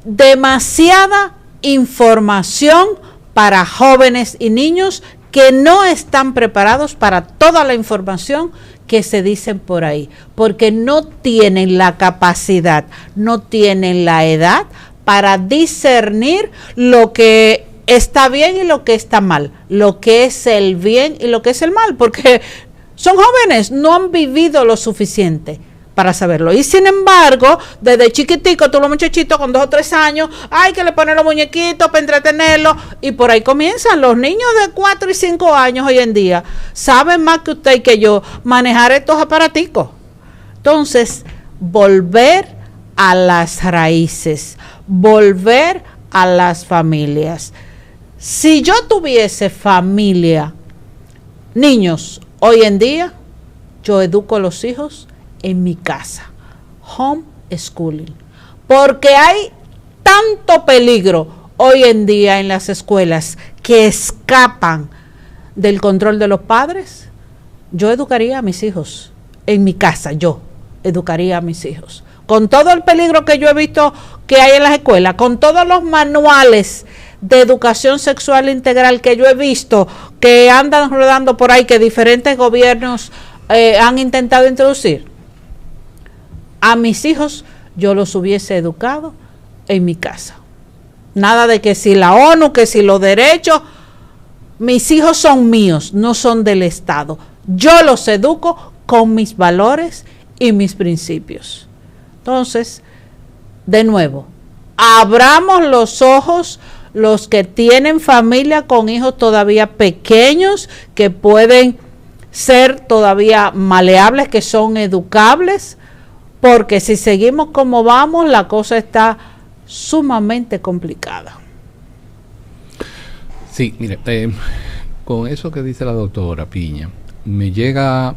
Demasiada información para jóvenes y niños que no están preparados para toda la información que se dicen por ahí, porque no tienen la capacidad, no tienen la edad para discernir lo que está bien y lo que está mal, lo que es el bien y lo que es el mal, porque son jóvenes, no han vivido lo suficiente para saberlo. Y sin embargo, desde chiquitico, todos los muchachitos con 2 o 3 años, hay que le ponen los muñequitos para entretenerlos, y por ahí comienzan. Los niños de 4 y 5 años hoy en día saben más que usted y que yo manejar estos aparaticos. Entonces, volver a las raíces, volver a las familias. Si yo tuviese familia, niños, hoy en día, yo educo a los hijos en mi casa, homeschooling, porque hay tanto peligro hoy en día en las escuelas que escapan del control de los padres. Yo educaría a mis hijos en mi casa, yo educaría a mis hijos, con todo el peligro que yo he visto que hay en las escuelas, con todos los manuales de educación sexual integral que yo he visto que andan rodando por ahí, que diferentes gobiernos han intentado introducir. A mis hijos yo los hubiese educado en mi casa. Nada de que si la ONU, que si los derechos. Mis hijos son míos, no son del Estado. Yo los educo con mis valores y mis principios. Entonces, de nuevo, abramos los ojos los que tienen familia con hijos todavía pequeños, que pueden ser todavía maleables, que son educables, porque si seguimos como vamos, la cosa está sumamente complicada. Sí, mire, con eso que dice la doctora Piña, me llega a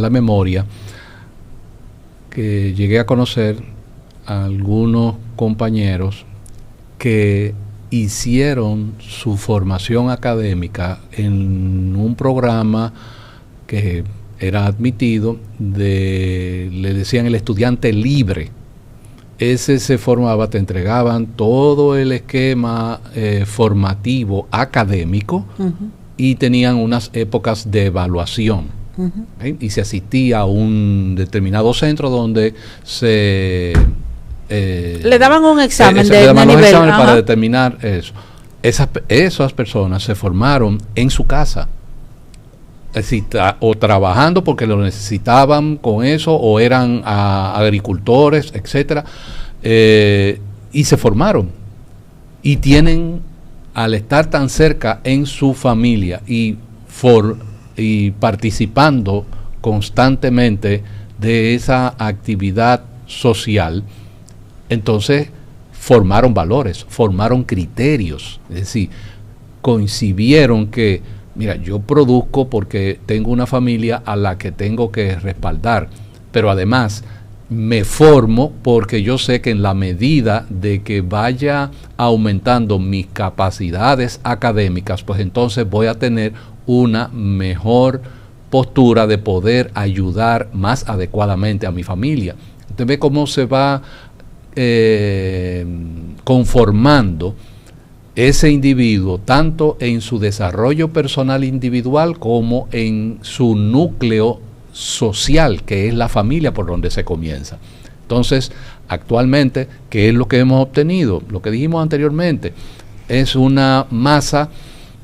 la memoria que llegué a conocer a algunos compañeros que hicieron su formación académica en un programa que era admitido, le decían el estudiante libre. Ese se formaba, te entregaban todo el esquema formativo académico, y tenían unas épocas de evaluación. Y se asistía a un determinado centro donde le daban un examen le daban nivel. Exámenes para determinar eso. Esas personas se formaron en su casa, es decir, o trabajando porque lo necesitaban con eso, o eran agricultores, etcétera, y se formaron, y tienen, al estar tan cerca en su familia y participando constantemente de esa actividad social, entonces formaron valores, formaron criterios, es decir, coincidieron que, mira, yo produzco porque tengo una familia a la que tengo que respaldar, pero además me formo porque yo sé que en la medida de que vaya aumentando mis capacidades académicas, pues entonces voy a tener una mejor postura de poder ayudar más adecuadamente a mi familia. Usted ve cómo se va conformando ese individuo, tanto en su desarrollo personal individual como en su núcleo social, que es la familia por donde se comienza. Entonces, actualmente, ¿qué es lo que hemos obtenido? Lo que dijimos anteriormente, es una masa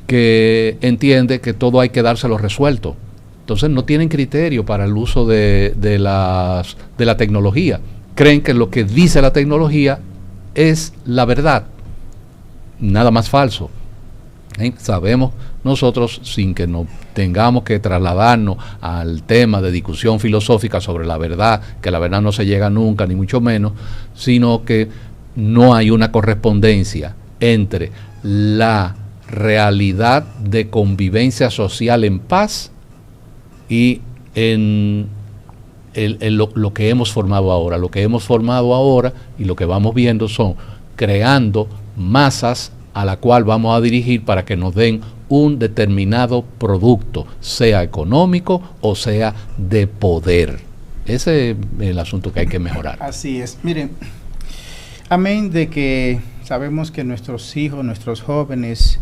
que entiende que todo hay que dárselo resuelto. Entonces no tienen criterio para el uso de la tecnología. Creen que lo que dice la tecnología es la verdad. Nada más falso. Sabemos nosotros, sin que nos tengamos que trasladarnos al tema de discusión filosófica sobre la verdad, que la verdad no se llega nunca, ni mucho menos, sino que no hay una correspondencia entre la realidad de convivencia social en paz y en lo que hemos formado ahora. Lo que hemos formado ahora y lo que vamos viendo son creando masas a la cual vamos a dirigir para que nos den un determinado producto, sea económico o sea de poder. Ese es el asunto que hay que mejorar. Así es. Miren, amén de que sabemos que nuestros hijos, nuestros jóvenes,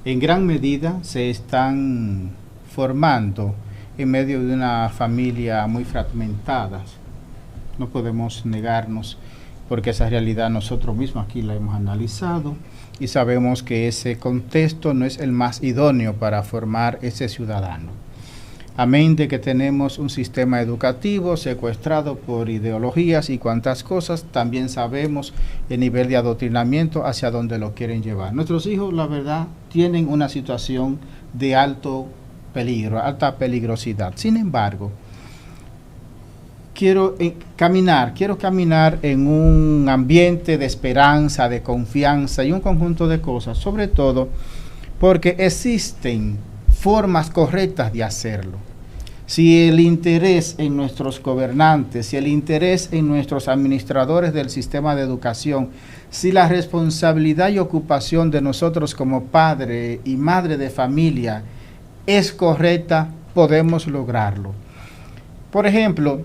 en gran medida se están formando en medio de una familia muy fragmentada. No podemos negarnos, porque esa realidad nosotros mismos aquí la hemos analizado y sabemos que ese contexto no es el más idóneo para formar ese ciudadano. Amén de que tenemos un sistema educativo secuestrado por ideologías y cuantas cosas, también sabemos el nivel de adoctrinamiento hacia donde lo quieren llevar. Nuestros hijos, la verdad, tienen una situación de alto peligro, alta peligrosidad. Sin embargo, quiero caminar en un ambiente de esperanza, de confianza y un conjunto de cosas, sobre todo porque existen formas correctas de hacerlo. Si el interés en nuestros gobernantes, si el interés en nuestros administradores del sistema de educación, si la responsabilidad y ocupación de nosotros como padre y madre de familia es correcta, podemos lograrlo. Por ejemplo,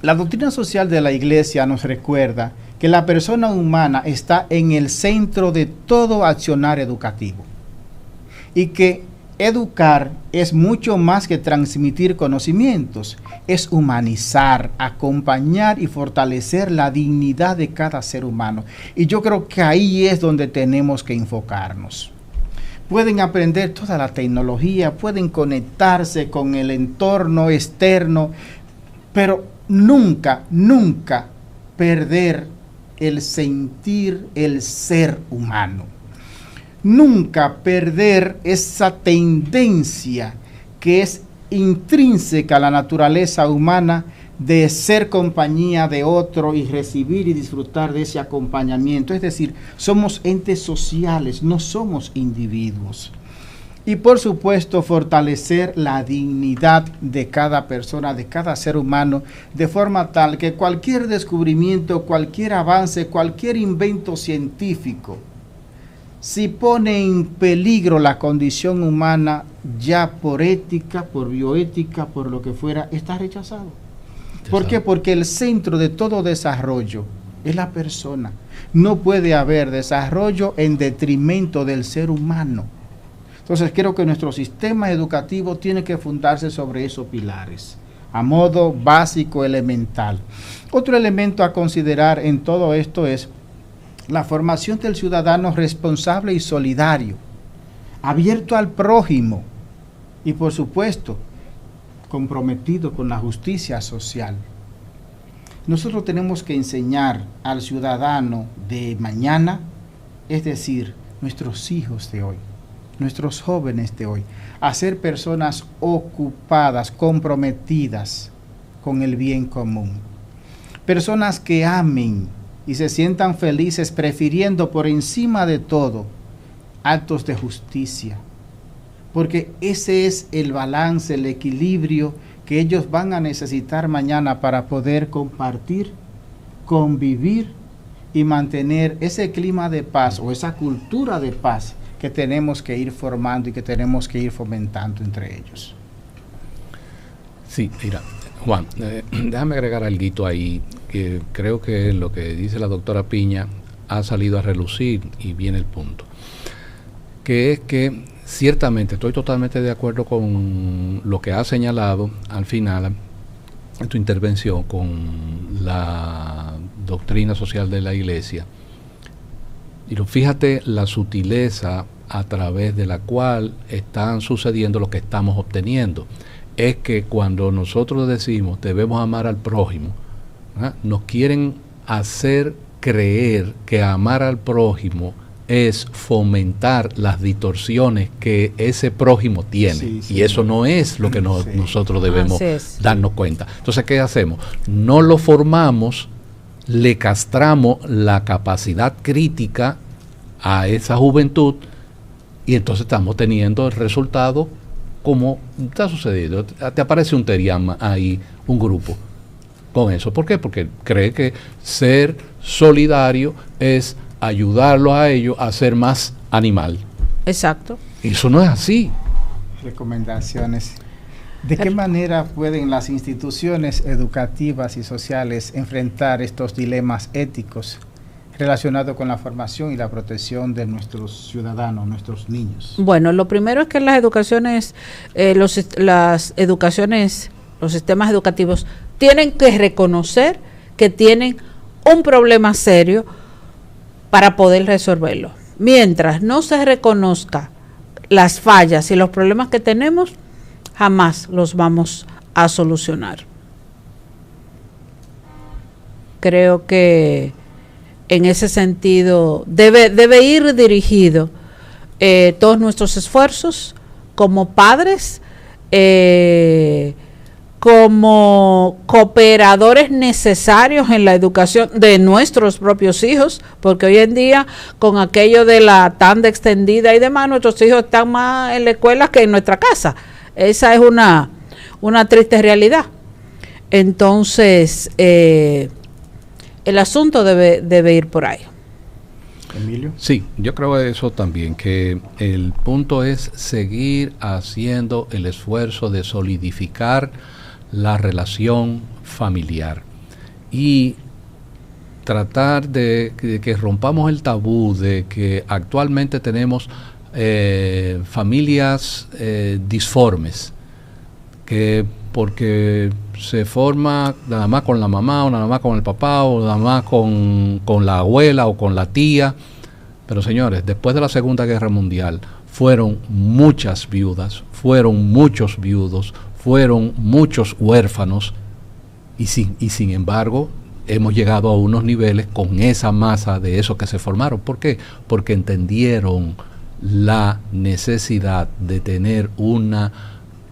la doctrina social de la Iglesia nos recuerda que la persona humana está en el centro de todo accionar educativo y que educar es mucho más que transmitir conocimientos, es humanizar, acompañar y fortalecer la dignidad de cada ser humano. Y yo creo que ahí es donde tenemos que enfocarnos. Pueden aprender toda la tecnología, pueden conectarse con el entorno externo, pero nunca perder el sentir, el ser humano. Nunca perder esa tendencia que es intrínseca a la naturaleza humana de ser compañía de otro y recibir y disfrutar de ese acompañamiento. Es decir, somos entes sociales, no somos individuos. Y por supuesto, fortalecer la dignidad de cada persona, de cada ser humano, de forma tal que cualquier descubrimiento, cualquier avance, cualquier invento científico si pone en peligro la condición humana, ya por ética, por bioética, por lo que fuera, está rechazado. ¿Por qué? Porque el centro de todo desarrollo es la persona. No puede haber desarrollo en detrimento del ser humano. Entonces creo que nuestro sistema educativo tiene que fundarse sobre esos pilares, a modo básico, elemental. Otro elemento a considerar en todo esto es la formación del ciudadano responsable y solidario, abierto al prójimo y, por supuesto, comprometido con la justicia social. Nosotros tenemos que enseñar al ciudadano de mañana, es decir, nuestros hijos de hoy, nuestros jóvenes de hoy, a ser personas ocupadas, comprometidas con el bien común. Personas que amen y se sientan felices prefiriendo por encima de todo actos de justicia. Porque ese es el balance, el equilibrio que ellos van a necesitar mañana para poder compartir, convivir y mantener ese clima de paz o esa cultura de paz que tenemos que ir formando y que tenemos que ir fomentando entre ellos. Sí, mira, Juan, déjame agregar algo ahí, que creo que lo que dice la doctora Piña ha salido a relucir y viene el punto, que es que ciertamente estoy totalmente de acuerdo con lo que ha señalado al final en tu intervención con la doctrina social de la Iglesia. Y fíjate la sutileza a través de la cual están sucediendo lo que estamos obteniendo. Es que cuando nosotros decimos debemos amar al prójimo, ¿verdad?, nos quieren hacer creer que amar al prójimo es fomentar las distorsiones que ese prójimo tiene. Sí, sí, y eso no es lo que nosotros debemos darnos cuenta. Entonces, ¿qué hacemos? No lo formamos, le castramos la capacidad crítica a esa juventud y entonces estamos teniendo el resultado como está sucediendo. Te aparece un Teriam ahí, un grupo con eso. ¿Por qué? Porque cree que ser solidario es ayudarlo a ellos a ser más animal. Exacto. Y eso no es así. Recomendaciones. ¿De qué manera pueden las instituciones educativas y sociales enfrentar estos dilemas éticos relacionados con la formación y la protección de nuestros ciudadanos, nuestros niños? Bueno, lo primero es que las educaciones, los sistemas educativos tienen que reconocer que tienen un problema serio para poder resolverlo. Mientras no se reconozca las fallas y los problemas que tenemos, jamás los vamos a solucionar. Creo que en ese sentido debe ir dirigido todos nuestros esfuerzos como padres, como cooperadores necesarios en la educación de nuestros propios hijos, porque hoy en día con aquello de la tanda extendida y demás, nuestros hijos están más en la escuela que en nuestra casa. Esa es una triste realidad. Entonces, el asunto debe ir por ahí. Emilio. Sí, yo creo eso también, que el punto es seguir haciendo el esfuerzo de solidificar la relación familiar y tratar de que rompamos el tabú de que actualmente tenemos familias disformes, que porque se forma nada más con la mamá o nada más con el papá o nada más con la abuela o con la tía. Pero señores, después de la Segunda Guerra Mundial fueron muchas viudas, fueron muchos viudos, fueron muchos huérfanos y sin embargo hemos llegado a unos niveles con esa masa de esos que se formaron. ¿Por qué? Porque entendieron la necesidad de tener una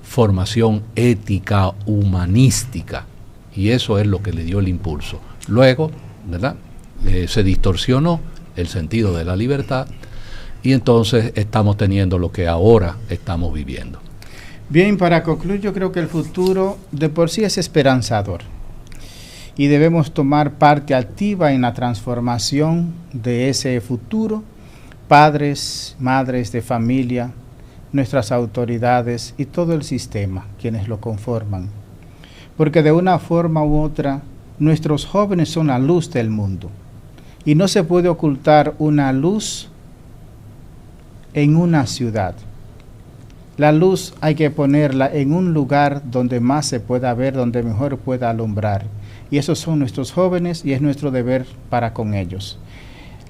formación ética, humanística, y eso es lo que le dio el impulso. Luego, ¿verdad?, se distorsionó el sentido de la libertad y entonces estamos teniendo lo que ahora estamos viviendo. Bien, para concluir, yo creo que el futuro de por sí es esperanzador y debemos tomar parte activa en la transformación de ese futuro padres, madres de familia, nuestras autoridades y todo el sistema, quienes lo conforman. Porque de una forma u otra, nuestros jóvenes son la luz del mundo. Y no se puede ocultar una luz en una ciudad. La luz hay que ponerla en un lugar donde más se pueda ver, donde mejor pueda alumbrar. Y esos son nuestros jóvenes y es nuestro deber para con ellos.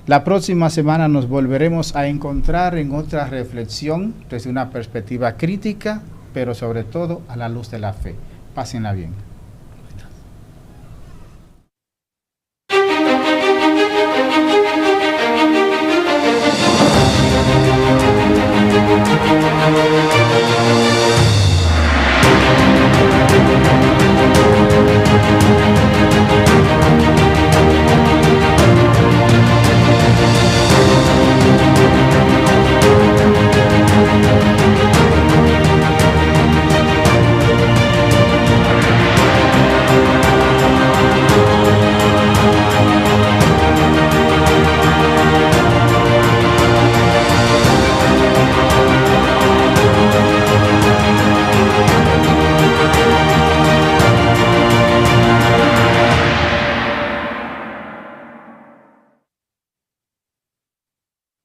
La próxima semana nos volveremos a encontrar en otra reflexión desde una perspectiva crítica, pero sobre todo a la luz de la fe. Pásenla bien.